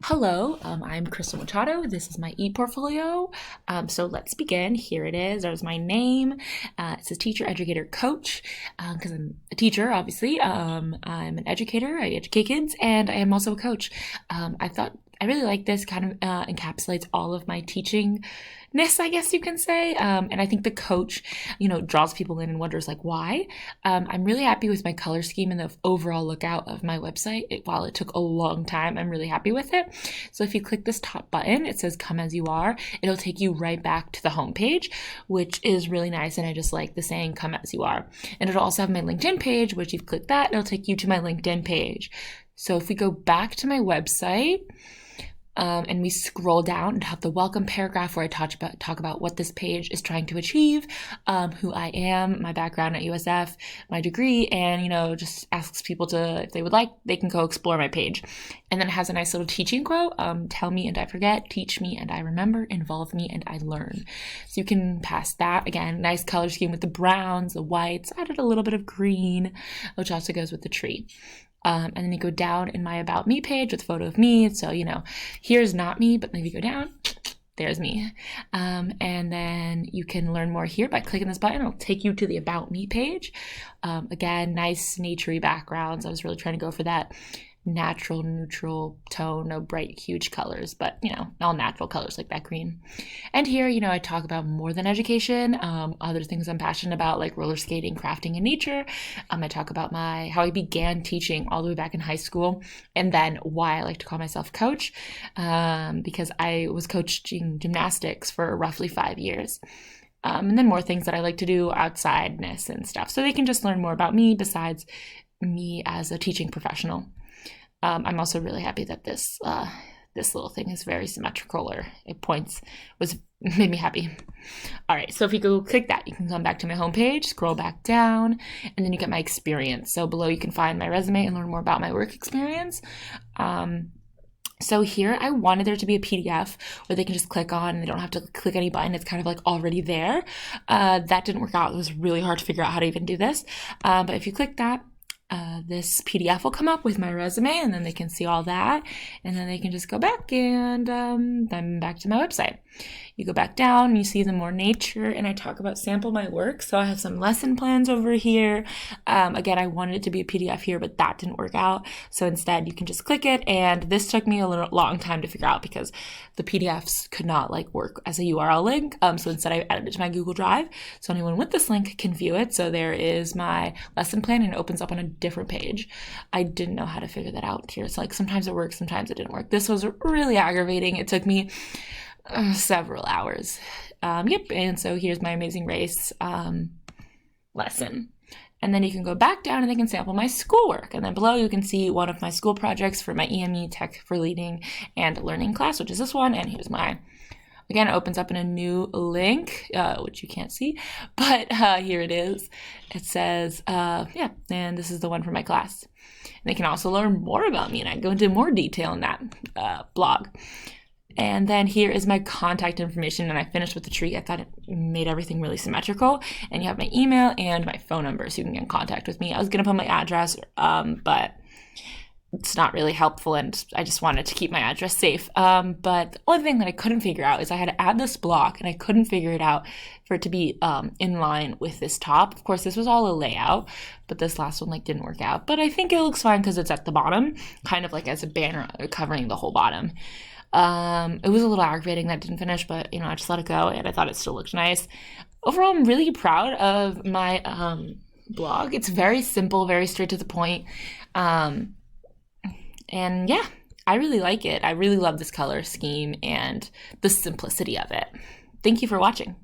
Hello, I'm Crystal Machado. This is my ePortfolio. So let's begin. Here it is. There's my name. It says teacher, educator, coach, because I'm a teacher, obviously. I'm an educator. I educate kids, and I am also a coach. I thought I really like this. Kind of encapsulates all of my teachingness, I guess you can say. And I think the coach, draws people in and wonders like why. I'm really happy with my color scheme and the overall lookout of my website. While it took a long time, I'm really happy with it. So if you click this top button, it says come as you are. It'll take you right back to the home page, which is really nice. And I just like the saying come as you are. And it'll also have my LinkedIn page, which you've clicked that, it'll take you to my LinkedIn page. So if we go back to my website, and we scroll down and have the welcome paragraph where I talk about what this page is trying to achieve, who I am, my background at USF, my degree, and, just asks people to, if they would like, they can go explore my page. And then it has a nice little teaching quote, tell me and I forget, teach me and I remember, involve me and I learn. So you can pass that. Again, nice color scheme with the browns, the whites, added a little bit of green, which also goes with the tree. And then you go down in my About Me page with a photo of me. So, here's not me, but then if you go down, there's me. And then you can learn more here by clicking this button. It'll take you to the About Me page. Again, nice naturey backgrounds. I was really trying to go for that natural, neutral tone, no bright, huge colors, but, all natural colors like that green. And here, I talk about more than education, other things I'm passionate about, like roller skating, crafting, and nature. I talk about how I began teaching all the way back in high school, and then why I like to call myself coach, because I was coaching gymnastics for roughly 5 years. And then more things that I like to do outsideness and stuff. So they can just learn more about me besides me as a teaching professional. I'm also really happy that this little thing is very symmetrical, or it made me happy. All right, so if you go click that, you can come back to my homepage, scroll back down, and then you get my experience. So below you can find my resume and learn more about my work experience. So here I wanted there to be a PDF where they can just click on and they don't have to click any button. It's kind of like already there. That didn't work out. It was really hard to figure out how to even do this. But if you click that, this PDF will come up with my resume, and then they can see all that, and then they can just go back and then back to my website. You go back down and you see the more nature, and I talk about sample my work. So I have some lesson plans over here. Again, I wanted it to be a PDF here, but that didn't work out. So instead you can just click it, and this took me a long time to figure out because the PDFs could not work as a URL link. So instead I added it to my Google Drive. So anyone with this link can view it. So there is my lesson plan, and it opens up on a different page. I didn't know how to figure that out here. It's sometimes it works, sometimes it didn't work. This was really aggravating. It took me several hours. And so here's my Amazing Race lesson. And then you can go back down and they can sample my schoolwork. And then below you can see one of my school projects for my EME Tech for Leading and Learning class, which is this one. And here's again, it opens up in a new link, which you can't see, but here it is. It says, and this is the one for my class. And they can also learn more about me, and I go into more detail in that blog. And then here is my contact information, and I finished with the tree. I thought it made everything really symmetrical. And you have my email and my phone number, so you can get in contact with me. I was going to put my address, but it's not really helpful, and I just wanted to keep my address safe. But the only thing that I couldn't figure out is I had to add this block, and I couldn't figure it out for it to be in line with this top. Of course, this was all a layout, but this last one didn't work out. But I think it looks fine because it's at the bottom, kind of as a banner covering the whole bottom. It was a little aggravating that it didn't finish, but I just let it go, and I thought it still looked nice. Overall, I'm really proud of my blog. It's very simple, very straight to the point. And yeah, I really like it. I really love this color scheme and the simplicity of it. Thank you for watching.